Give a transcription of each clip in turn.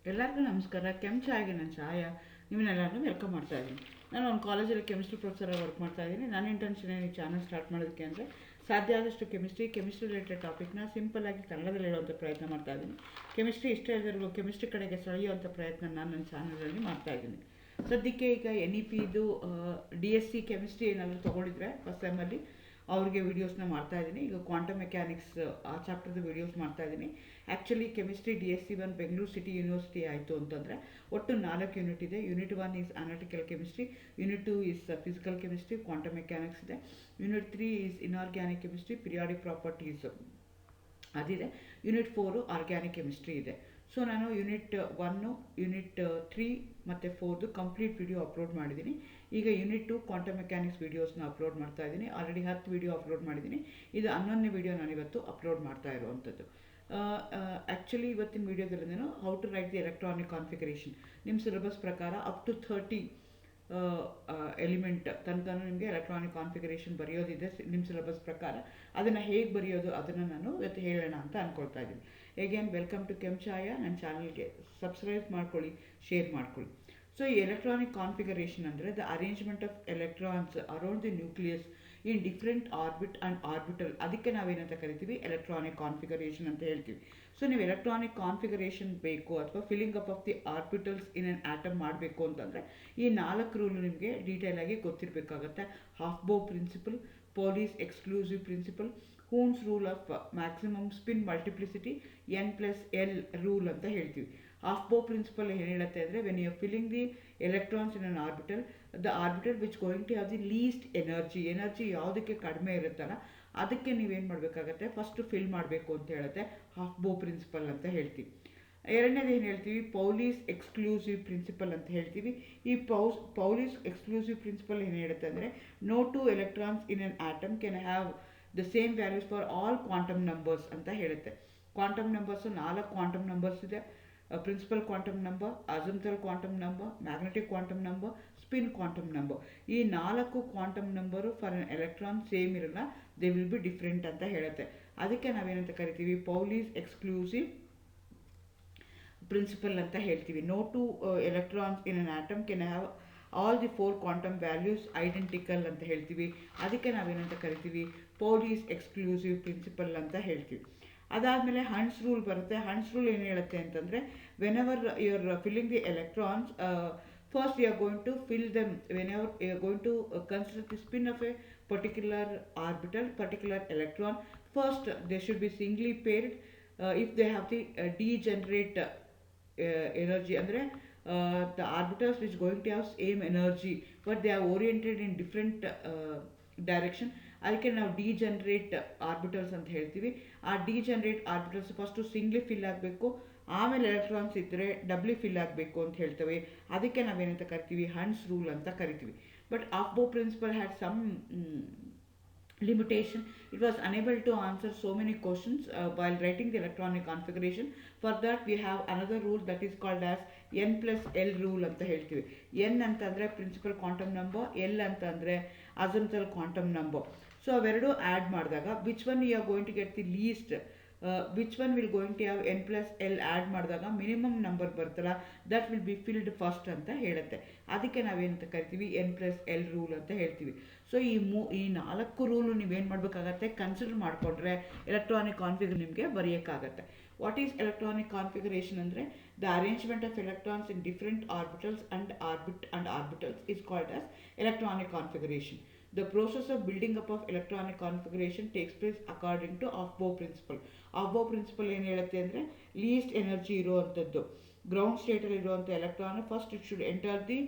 ಎಲ್ಲರಿಗೂ ನಮಸ್ಕಾರ. ಕೆಂಚಾಯಿಗೆ ನಾನು ಛಾಯಾ ನೀವನ್ನೆಲ್ಲರೂ ವೆಲ್ಕಮ್ ಮಾಡ್ತಾ ಇದ್ದೀನಿ. ನಾನು ಒಂದು ಕಾಲೇಜಲ್ಲಿ ಕೆಮಿಸ್ಟ್ರಿ ಪ್ರೊಫೆಸರ್ ವರ್ಕ್ ಮಾಡ್ತಾ ಇದ್ದೀನಿ. ನನ್ನ ಇಂಟೆನ್ಷನ್ ಈ ಚಾನಲ್ ಸ್ಟಾರ್ಟ್ ಮಾಡೋದಕ್ಕೆ ಅಂದರೆ ಸಾಧ್ಯ ಆದಷ್ಟು ಕೆಮಿಸ್ಟ್ರಿ ರಿಲೇಟೆಡ್ ಟಾಪಿಕ್ನ ಸಿಂಪಲ್ಲಾಗಿ ಕನ್ನಡದಲ್ಲಿ ಹೇಳುವಂಥ ಪ್ರಯತ್ನ ಮಾಡ್ತಾ ಇದ್ದೀನಿ. ಕೆಮಿಸ್ಟ್ರಿ ಇಷ್ಟ ಇದ್ದರೂ ಕೆಮಿಸ್ಟ್ರಿ ಕಡೆಗೆ ಸೆಳೆಯುವಂಥ ಪ್ರಯತ್ನ ನಾನು ನನ್ನ ಚಾನಲಲ್ಲಿ ಮಾಡ್ತಾ ಇದ್ದೀನಿ. ಸದ್ಯಕ್ಕೆ ಈಗ NEP-ಇದು DSc ಕೆಮಿಸ್ಟ್ರಿ ಏನಾದರೂ ತೊಗೊಂಡಿದ್ರೆ ಫಸ್ಟ್ ಸೆಮ್ಮಲ್ಲಿ ಅವ್ರಿಗೆ ವೀಡಿಯೋಸ್ನ ಮಾಡ್ತಾ ಇದ್ದೀನಿ. ಈಗ ಕ್ವಾಂಟಮ್ ಮೆಕ್ಯಾನಿಕ್ಸ್ ಆ ಚಾಪ್ಟರ್ದು ವೀಡಿಯೋಸ್ ಮಾಡ್ತಾ ಇದ್ದೀನಿ. Actually chemistry DSc-1 Bengaluru city university ಆಯಿತು ಅಂತಂದರೆ ಒಟ್ಟು 4 ಯೂನಿಟ್ ಇದೆ. Unit 1 is analytical chemistry, unit 2 is physical chemistry, quantum mechanics ಇದೆ, unit 3 is inorganic chemistry, periodic properties ಅದಿದೆ, ಯೂನಿಟ್ 4 ಆರ್ಗ್ಯಾನಿಕ್ ಕೆಮಿಸ್ಟ್ರಿ ಇದೆ. ಸೊ ನಾನು ಯೂನಿಟ್ 1, ಯೂನಿಟ್ 3 ಮತ್ತು 4ದು ಕಂಪ್ಲೀಟ್ ವಿಡಿಯೋ ಅಪ್ಲೋಡ್ ಮಾಡಿದ್ದೀನಿ. ಈಗ ಯೂನಿಟ್ 2 ಕ್ವಾಂಟಮ್ ಮೆಕ್ಯಾನಿಕ್ಸ್ ವೀಡಿಯೋಸ್ನ ಅಪ್ಲೋಡ್ ಮಾಡ್ತಾ ಇದ್ದೀನಿ. ಆಲ್ರೆಡಿ 10 ವಿಡಿಯೋ ಅಪ್ಲೋಡ್ ಮಾಡಿದ್ದೀನಿ. ಇದು 11ನೇ ವಿಡಿಯೋ ನಾನಿವತ್ತು ಅಪ್ಲೋಡ್ ಮಾಡ್ತಾ ಇರುವಂಥದ್ದು. ಆ್ಯಕ್ಚುಲಿ ಇವತ್ತಿನ ವೀಡಿಯೋದಲ್ಲಿ ನಾನು how to write the electronic configuration, ನಿಮ್ಮ ಸಿಲೆಬಸ್ ಪ್ರಕಾರ ಅಪ್ ಟು 30 ಎಲಿಮೆಂಟ್ ತನಕ ನಿಮಗೆ ಎಲೆಕ್ಟ್ರಾನಿಕ್ ಕಾನ್ಫಿಗರೇಷನ್ ಬರೆಯೋದಿದೆ ನಿಮ್ಮ ಸಿಲೆಬಸ್ ಪ್ರಕಾರ. ಅದನ್ನು ಹೇಗೆ ಬರೆಯೋದು ಅದನ್ನು ನಾನು ಇವತ್ತು ಹೇಳೋಣ ಅಂತ ಅಂದ್ಕೊಳ್ತಾ ಇದ್ದೀನಿ. ಹೇಗೇನು ವೆಲ್ಕಮ್ ಟು ಛಾಯಾ. ನನ್ನ ಚಾನಲ್ಗೆ ಸಬ್ಸ್ಕ್ರೈಬ್ ಮಾಡ್ಕೊಳ್ಳಿ, ಶೇರ್ ಮಾಡ್ಕೊಳ್ಳಿ. ಸೊ ಈ ಎಲೆಕ್ಟ್ರಾನಿಕ್ ಕಾನ್ಫಿಗರೇಷನ್ ಅಂದರೆ the arrangement of electrons around the nucleus in different orbit and orbital. ಅದಕ್ಕೆ ನಾವೇನಂತ ಕರಿತೀವಿ, ಎಲೆಕ್ಟ್ರಾನಿಕ್ ಕಾನ್ಫಿಗರೇಷನ್ ಅಂತ ಹೇಳ್ತೀವಿ. ಸೊ ನೀವು ಎಲೆಕ್ಟ್ರಾನಿಕ್ ಕಾನ್ಫಿಗರೇಷನ್ ಬೇಕು ಅಥವಾ filling up of the orbitals in an atom ಮಾಡಬೇಕು ಅಂತಂದರೆ ಈ 4 ರೂಲ್ ನಿಮಗೆ ಡೀಟೇಲಾಗಿ ಗೊತ್ತಿರಬೇಕಾಗತ್ತೆ. Aufbau principle, Pauli's exclusive principle, Hund's rule of maximum spin multiplicity, N+L rule ಅಂತ ಹೇಳ್ತೀವಿ. Aufbau Principle ಏನು ಹೇಳುತ್ತೆ ಅಂದರೆ when you filling the electrons in an orbital, the orbital which going to have the least energy ಯಾವುದಕ್ಕೆ ಕಡಿಮೆ ಇರುತ್ತಲ್ಲ ಅದಕ್ಕೆ ನೀವೇನು ಮಾಡಬೇಕಾಗತ್ತೆ, ಫಸ್ಟ್ ಫಿಲ್ ಮಾಡಬೇಕು ಅಂತ ಹೇಳುತ್ತೆ. Aufbau Principle ಅಂತ ಹೇಳ್ತೀವಿ. ಎರಡನೇದು ಏನು ಹೇಳ್ತೀವಿ, ಪೌಲಿಸ್ ಎಕ್ಸ್ಕ್ಲೂಸಿವ್ ಪ್ರಿನ್ಸಿಪಲ್ ಅಂತ ಹೇಳ್ತೀವಿ. ಈ ಪೌಲಿಸ್ ಎಕ್ಸ್ಕ್ಲೂಸಿವ್ ಪ್ರಿನ್ಸಿಪಲ್ ಏನು ಹೇಳುತ್ತೆ ಅಂದರೆ no two electrons in an atom can have the same values for all quantum numbers ಅಂತ ಹೇಳುತ್ತೆ. ಕ್ವಾಂಟಮ್ ನಂಬರ್ಸು 4 ಕ್ವಾಂಟಮ್ ನಂಬರ್ಸ್ ಇದೆ. Principal quantum number, azimuthal quantum number, magnetic quantum number, spin quantum number. ಈ 4 quantum number for an electron same ಇರಲ್ಲ, they will be different ಅಂತ ಹೇಳುತ್ತೆ. ಅದಕ್ಕೆ ನಾವೇನಂತ ಕರಿತೀವಿ, ಪೌಲಿಸ್ ಎಕ್ಸ್ಕ್ಲೂಸಿವ್ ಪ್ರಿನ್ಸಿಪಲ್ ಅಂತ ಹೇಳ್ತೀವಿ. No two electrons in an atom can have all the 4 quantum values identical ಅಂತ ಹೇಳ್ತೀವಿ. ಅದಕ್ಕೆ ನಾವೇನಂತ ಕರಿತೀವಿ, ಪೌಲಿಸ್ ಎಕ್ಸ್ಕ್ಲೂಸಿವ್ ಪ್ರಿನ್ಸಿಪಲ್ ಅಂತ ಹೇಳ್ತೀವಿ. ಅದಾದಮೇಲೆ ಹಂಡ್ಸ್ ರೂಲ್ ಬರುತ್ತೆ. ಹಂಡ್ಸ್ ರೂಲ್ ಏನು ಹೇಳುತ್ತೆ ಅಂತಂದರೆ whenever you are filling the electrons, first you are going to fill them whenever you are going to consider the spin of a particular orbital, particular electron. First they should be singly paired if they have the degenerate energy, ಅಂದರೆ the orbitals which going to have same energy but they are oriented in different direction. ಅದಕ್ಕೆ ನಾವು degenerate orbitals ಅಂತ ಹೇಳ್ತೀವಿ. ಆ degenerate orbitals first ಸಿಂಗ್ಲಿ fill ಆಗಬೇಕು, ಆಮೇಲೆ electrons ಇದ್ದರೆ ಡಬ್ಲಿ fill ಆಗಬೇಕು ಅಂತ ಹೇಳ್ತೇವೆ. ಅದಕ್ಕೆ ನಾವೇನಂತ ಕರಿತೀವಿ, ಹಂಡ್ಸ್ ರೂಲ್ ಅಂತ ಕರಿತೀವಿ. But Aufbau Principle had some limitation. It was unable to answer so many questions while writing the electronic configuration. For that we have another rule that is called as N+L rule ಅಂತ ಹೇಳ್ತೀವಿ. N ಅಂತಂದರೆ principal quantum number, L ಅಂತಂದರೆ azimuthal quantum number. So ಅವೆರಡು add ಮಾಡಿದಾಗ which one you are going to get the least, which one will going to have N+L add ಮಾಡಿದಾಗ minimum number ಬರ್ತಲ್ಲ, that will be filled first ಅಂತ ಹೇಳುತ್ತೆ. ಅದಕ್ಕೆ ನಾವೇನಂತ ಕರಿತೀವಿ, N+L ರೂಲ್ ಅಂತ ಹೇಳ್ತೀವಿ. ಸೊ ಈ 4 ರೂಲು ನೀವೇನು ಮಾಡಬೇಕಾಗತ್ತೆ, ಕನ್ಸಿಡರ್ ಮಾಡಿಕೊಂಡ್ರೆ ಎಲೆಕ್ಟ್ರಾನಿಕ್ ಕಾನ್ಫಿಗರ್ ನಿಮಗೆ ಬರೆಯೋಕ್ಕಾಗತ್ತೆ. ವಾಟ್ ಈಸ್ ಎಲೆಕ್ಟ್ರಾನಿಕ್ ಕಾನ್ಫಿಗರೇಷನ್ ಅಂದರೆ the arrangement of electrons in different orbitals and orbitals is called as electronic configuration. The process of building up of electronic configuration takes place according to Aufbau Principle. Aufbau Principle ಏನು ಹೇಳುತ್ತೆ ಅಂದರೆ least energy ಇರುವಂಥದ್ದು, ground ಸ್ಟೇಟಲ್ಲಿ ಇರುವಂಥ electron first it should enter the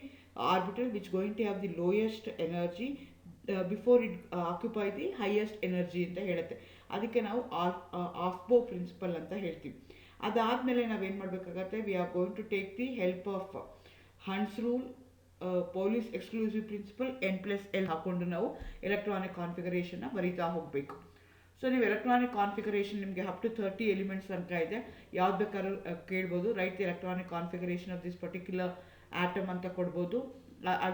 orbital which going to have the lowest energy before it occupy the highest energy ಅಂತ ಹೇಳುತ್ತೆ. ಅದಕ್ಕೆ ನಾವು Aufbau Principle ಅಂತ ಹೇಳ್ತೀವಿ. ಅದಾದಮೇಲೆ ನಾವೇನು ಮಾಡಬೇಕಾಗತ್ತೆ, we are going to take the help of Hund's rule, Pauli's exclusive principle, N+L ಹಾಕ್ಕೊಂಡು ನಾವು ಎಲೆಕ್ಟ್ರಾನಿಕ್ ಕಾನ್ಫಿಗರೇಷನ್ನ ಬರೀತಾ ಹೋಗಬೇಕು. ಸೊ ನೀವು ಎಲೆಕ್ಟ್ರಾನಿಕ್ ಕಾನ್ಫಿಗರೇಷನ್ ನಿಮಗೆ ಅಪ್ ಟು 30 ಎಲಿಮೆಂಟ್ಸ್ ತನಕ ಇದೆ. ಯಾವ್ದು ಬೇಕಾದ್ರೂ ಕೇಳ್ಬೋದು. Write the electronic configuration of this particular atom ಅಂತ ಕೊಡ್ಬೋದು,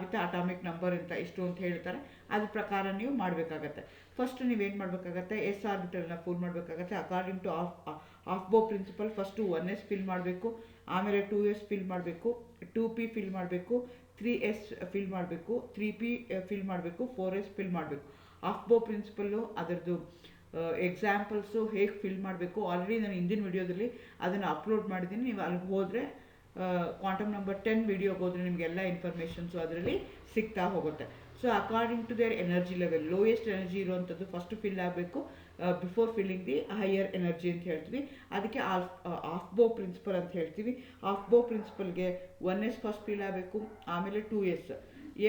ವಿತ್ ಅಟಾಮಿಕ್ ನಂಬರ್ ಅಂತ ಇಷ್ಟು ಅಂತ ಹೇಳ್ತಾರೆ. ಅದ್ರ ಪ್ರಕಾರ ನೀವು ಮಾಡಬೇಕಾಗತ್ತೆ. ಫಸ್ಟ್ ನೀವೇನು ಮಾಡಬೇಕಾಗತ್ತೆ, ಎಸ್ ಆರ್ಬಿಟಲ್ನ ಫುಲ್ ಮಾಡಬೇಕಾಗತ್ತೆ. According to Aufbau principle first 1s fill ಮಾಡಬೇಕು, ಆಮೇಲೆ 2s ಫಿಲ್ ಮಾಡಬೇಕು, 2p ಫಿಲ್ ಮಾಡಬೇಕು, 3s ಫಿಲ್ ಮಾಡಬೇಕು, 3p ಫಿಲ್ ಮಾಡಬೇಕು, 4s ಫಿಲ್ ಮಾಡಬೇಕು. ಆಫ್ಬೋ ಪ್ರಿನ್ಸಿಪಲ್ಲು ಅದರದ್ದು ಎಕ್ಸಾಂಪಲ್ಸು ಹೇಗೆ ಫಿಲ್ ಮಾಡಬೇಕು ಆಲ್ರೆಡಿ ನಾನು ಹಿಂದಿನ ವಿಡಿಯೋದಲ್ಲಿ ಅದನ್ನು ಅಪ್ಲೋಡ್ ಮಾಡಿದ್ದೀನಿ. ನೀವು ಅಲ್ಲಿಗೆ ಹೋದರೆ ಕ್ವಾಂಟಮ್ ನಂಬರ್ 10 ವಿಡಿಯೋಗೆ ಹೋದರೆ ನಿಮಗೆಲ್ಲ ಇನ್ಫಾರ್ಮೇಷನ್ಸು ಅದರಲ್ಲಿ ಸಿಗ್ತಾ ಹೋಗುತ್ತೆ. So according to their energy level, lowest energy ಇರುವಂಥದ್ದು ಫಸ್ಟ್ ಫಿಲ್ ಆಗಬೇಕು before filling the higher energy ಅಂತ ಹೇಳ್ತೀವಿ. ಅದಕ್ಕೆ ಆಫ್ಬೋ ಪ್ರಿನ್ಸಿಪಲ್ ಅಂತ ಹೇಳ್ತೀವಿ. ಆಫ್ಬೋ ಪ್ರಿನ್ಸಿಪಲ್ಗೆ 1s ಫಸ್ಟ್ ಫಿಲ್ ಆಗಬೇಕು, ಆಮೇಲೆ 2s.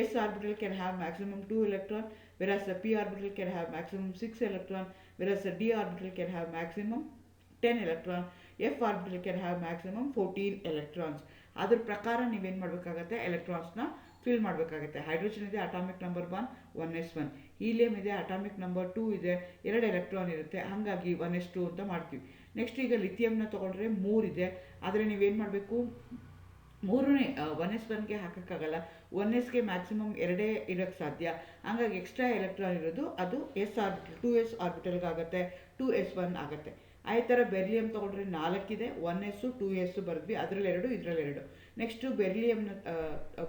s orbital can have maximum 2 electron, whereas the p orbital can have maximum 6 electron, whereas the d orbital can have maximum 10 electron, f orbital can have maximum 14 electrons. ಅದ್ರ ಪ್ರಕಾರ ನೀವೇನು ಮಾಡಬೇಕಾಗತ್ತೆ, ಎಲೆಕ್ಟ್ರಾನ್ಸ್ನ fill ಮಾಡಬೇಕಾಗುತ್ತೆ. Hydrogen ಇದೆ atomic number 1, 1s1. Helium ಇದೆ atomic number 2 ಇದೆ, 2 electron ಇರುತ್ತೆ, ಹಾಗಾಗಿ 1s2 ಅಂತ ಮಾಡ್ತೀವಿ. ನೆಕ್ಸ್ಟ್ ಈಗ ಲಿಥಿಯಂನ ತೊಗೊಂಡ್ರೆ 3 ಇದೆ, ಆದರೆ ನೀವೇನು ಮಾಡಬೇಕು, 3ನೇ 1s1ಗೆ ಹಾಕೋಕ್ಕಾಗಲ್ಲ, 1sಗೆ ಮ್ಯಾಕ್ಸಿಮಮ್ 2 ಇರೋಕ್ಕೆ ಸಾಧ್ಯ. ಹಂಗಾಗಿ ಎಕ್ಸ್ಟ್ರಾ ಎಲೆಕ್ಟ್ರಾನ್ ಇರೋದು ಅದು s ಆರ್ಬಿಟಲ್ 2s ಆರ್ಬಿಟಲ್ಗೆ ಆಗುತ್ತೆ, 2s1 ಆಗುತ್ತೆ. ಅದೇ ಥರ ಬೆರಿಲಿಯಂ ತೊಗೊಂಡ್ರೆ 4 ಇದೆ, 1s 2s ಬರೆದ್ವಿ, ಅದರಲ್ಲಿ 2 ಇದರಲ್ಲಿ 2. ನೆಕ್ಸ್ಟು ಬೆರಿಲಿಯಂನ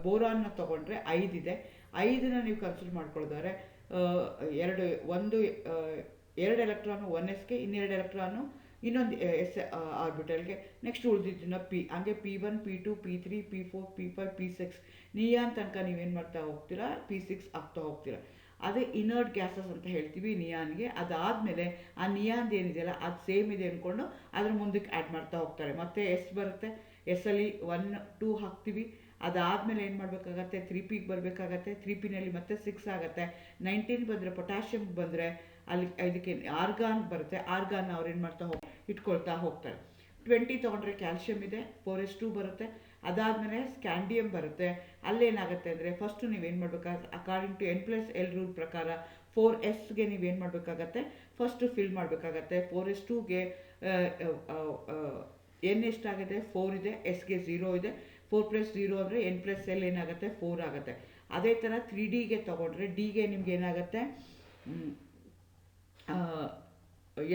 ಬೋರಾನ್ನ ತೊಗೊಂಡ್ರೆ 5 ಇದೆ, 5ನ ನೀವು ಕನ್ಸಿಡರ್ ಮಾಡ್ಕೊಳ್ತಾರೆ, 2 ಎಲೆಕ್ಟ್ರಾನು 1sಗೆ, ಇನ್ನೆರಡು ಎಲೆಕ್ಟ್ರಾನು ಇನ್ನೊಂದು ಎಸ್ ಆರ್ಬಿಟಲ್ಗೆ. ನೆಕ್ಸ್ಟ್ ಉಳಿದಿದ್ದನ್ನ ಪಿ, ಹಂಗೆ P1 P2 P3 P4 P5 P6 neon ತನಕ ನೀವೇನು ಮಾಡ್ತಾ ಹೋಗ್ತೀರಾ, P6 ಆಗ್ತಾ ಹೋಗ್ತೀರಾ. ಅದೇ ಇನರ್ಟ್ ಗ್ಯಾಸಸ್ ಅಂತ ಹೇಳ್ತೀವಿ ನಿಯಾನ್ಗೆ. ಅದಾದಮೇಲೆ ಆ ನಿಯಾನ್ದು ಏನಿದೆಯಲ್ಲ ಅದು ಸೇಮ್ ಇದೆ ಅಂದ್ಕೊಂಡು ಅದ್ರ ಮುಂದಕ್ಕೆ ಆ್ಯಡ್ ಮಾಡ್ತಾ ಹೋಗ್ತಾರೆ. ಮತ್ತು ಎಸ್ ಬರುತ್ತೆ, ಎಸ್ಸಲ್ಲಿ 1 2 ಹಾಕ್ತೀವಿ. ಅದಾದಮೇಲೆ ಏನು ಮಾಡಬೇಕಾಗತ್ತೆ, 3pಗೆ ಬರಬೇಕಾಗತ್ತೆ, 3pನಲ್ಲಿ ಮತ್ತೆ 6 ಆಗುತ್ತೆ. 19 ಬಂದರೆ ಪೊಟ್ಯಾಷಿಯಮ್ಗೆ ಬಂದರೆ ಅಲ್ಲಿ ಇದಕ್ಕೆ ಆರ್ಗಾನ್ ಬರುತ್ತೆ, ಆರ್ಗಾನ್ ಅವ್ರು ಏನು ಮಾಡ್ತಾ ಇಟ್ಕೊಳ್ತಾ ಹೋಗ್ತಾರೆ. 20 ತೊಗೊಂಡ್ರೆ ಕ್ಯಾಲ್ಶಿಯಂ ಇದೆ, 4s2 ಬರುತ್ತೆ. ಅದಾದಮೇಲೆ ಸ್ಕ್ಯಾಂಡಿಯಂ ಬರುತ್ತೆ. ಅಲ್ಲೇನಾಗುತ್ತೆ ಅಂದರೆ ಫಸ್ಟು ನೀವೇನು ಮಾಡಬೇಕಾಗುತ್ತೆ, ಅಕಾರ್ಡಿಂಗ್ ಟು n+l ರೂಲ್ ಪ್ರಕಾರ 4sಗೆ ನೀವೇನು ಮಾಡಬೇಕಾಗತ್ತೆ, ಫಸ್ಟು ಫಿಲ್ ಮಾಡಬೇಕಾಗತ್ತೆ. 4s2ಗೆ n ಎಷ್ಟಾಗಿದೆ, 4 ಇದೆ, ಎಸ್ಗೆ 0 ಇದೆ, 4+0 ಅಂದರೆ n+l ಏನಾಗುತ್ತೆ, 4 ಆಗುತ್ತೆ. ಅದೇ ಥರ 3Dಗೆ ತೊಗೊಂಡ್ರೆ ಡಿಗೆ ನಿಮ್ಗೆ ಏನಾಗುತ್ತೆ,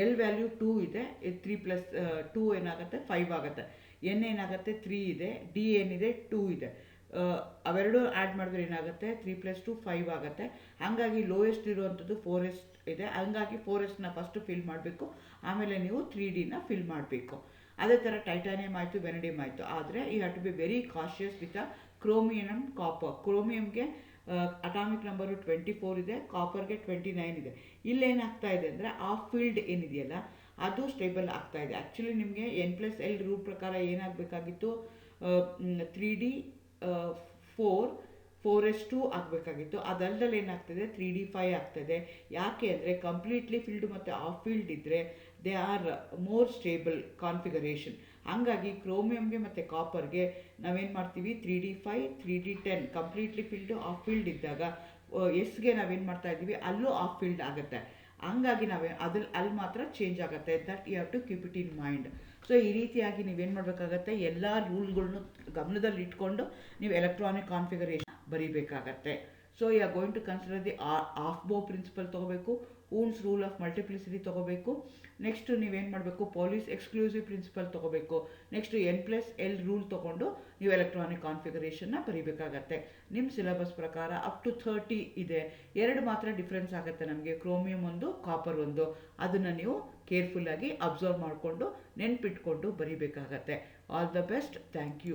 ಎಲ್ ವ್ಯಾಲ್ಯೂ 2 ಇದೆ, 3+2 ಏನಾಗುತ್ತೆ, 5 ಆಗುತ್ತೆ. ಎನ್ ಏನಾಗುತ್ತೆ, 3 ಇದೆ, ಡಿ ಏನಿದೆ 2 ಇದೆ. ಅವೆರಡು ಆ್ಯಡ್ ಮಾಡಿದ್ರೆ ಏನಾಗುತ್ತೆ, 3+2 5 ಆಗುತ್ತೆ. ಹಾಗಾಗಿ ಲೋಯೆಸ್ಟ್ ಇರುವಂಥದ್ದು 4s ಇದೆ, ಹಂಗಾಗಿ 4sನ ಫಸ್ಟು ಫಿಲ್ ಮಾಡಬೇಕು, ಆಮೇಲೆ ನೀವು 3Dನ ಫಿಲ್ ಮಾಡಬೇಕು. ಅದೇ ಥರ ಟೈಟಾನಿಯಂ ಆಯಿತು, ವೆನಡಿಯಮ್ ಆಯಿತು. ಆದರೆ you have to be very cautious with chromium copper. ಕ್ರೋಮಿಯಂಗೆ ಅಟಾಮಿಕ್ ನಂಬರು 24 ಇದೆ, ಕಾಪರ್ಗೆ 29 ಇದೆ. ಇಲ್ಲೇನಾಗ್ತಾ ಇದೆ ಅಂದರೆ ಆ ಫೀಲ್ಡ್ ಏನಿದೆಯಲ್ಲ ಅದು ಸ್ಟೇಬಲ್ ಆಗ್ತಾ ಇದೆ. ಆ್ಯಕ್ಚುಲಿ ನಿಮಗೆ n+l ರೂಲ್ ಪ್ರಕಾರ ಏನಾಗಬೇಕಾಗಿತ್ತು, 3D 4s2 ಆಗಬೇಕಾಗಿತ್ತು. ಅದಲ್ಲದಲ್ಲಿ ಏನಾಗ್ತದೆ, 3D 5 ಆಗ್ತದೆ. ಯಾಕೆ ಅಂದರೆ ಕಂಪ್ಲೀಟ್ಲಿ ಫೀಲ್ಡ್ ಮತ್ತು ಆಫ್ ಫೀಲ್ಡ್ ಇದ್ದರೆ they are more stable configuration. ಹಾಗಾಗಿ ಕ್ರೋಮಿಯಂಗೆ ಮತ್ತು ಕಾಪರ್ಗೆ ನಾವೇನು ಮಾಡ್ತೀವಿ, 3D 5 3D 10 completely field of field ಇದ್ದಾಗ ಎಸ್ಗೆ ನಾವೇನು ಮಾಡ್ತಾ ಇದ್ದೀವಿ, ಅಲ್ಲೂ ಆಫ್ ಫೀಲ್ಡ್ ಆಗುತ್ತೆ. ಹಂಗಾಗಿ ಅಲ್ಲಿ ಮಾತ್ರ ಚೇಂಜ್ ಆಗುತ್ತೆ. That you have to keep it in mind. So ಈ ರೀತಿಯಾಗಿ ನೀವೇನು ಮಾಡಬೇಕಾಗತ್ತೆ, ಎಲ್ಲ ರೂಲ್ಗಳನ್ನೂ ಗಮನದಲ್ಲಿ ಇಟ್ಕೊಂಡು ನೀವು ಎಲೆಕ್ಟ್ರಾನಿಕ್ ಕಾನ್ಫಿಗರೇಷನ್ ಬರೀಬೇಕಾಗತ್ತೆ. So you are going to consider the Aufbau principle ತೊಗೋಬೇಕು, ಹೂನ್ಸ್ ರೂಲ್ ಆಫ್ ಮಲ್ಟಿಪ್ಲಿಸಿಟಿ ತೊಗೋಬೇಕು. ನೆಕ್ಸ್ಟು ನೀವೇನು ಮಾಡಬೇಕು, ಪೌಲಿಸ್ ಎಕ್ಸ್ಕ್ಲೂಸಿವ್ ಪ್ರಿನ್ಸಿಪಲ್ ತೊಗೋಬೇಕು. ನೆಕ್ಸ್ಟು n+l ರೂಲ್ ತೊಗೊಂಡು ನೀವು ಎಲೆಕ್ಟ್ರಾನಿಕ್ ಕಾನ್ಫಿಗರೇಷನ್ನ ಬರೀಬೇಕಾಗತ್ತೆ. ನಿಮ್ಮ ಸಿಲೆಬಸ್ ಪ್ರಕಾರ ಅಪ್ ಟು 30 ಇದೆ, 2 ಮಾತ್ರ ಡಿಫ್ರೆನ್ಸ್ ಆಗುತ್ತೆ ನಮಗೆ, ಕ್ರೋಮಿಯಂ ಒಂದು, ಕಾಪರ್ ಒಂದು. ಅದನ್ನು ನೀವು ಕೇರ್ಫುಲ್ಲಾಗಿ ಅಬ್ಸರ್ವ್ ಮಾಡಿಕೊಂಡು ನೆನ್ಪಿಟ್ಕೊಂಡು ಬರೀಬೇಕಾಗತ್ತೆ. All the best, thank you.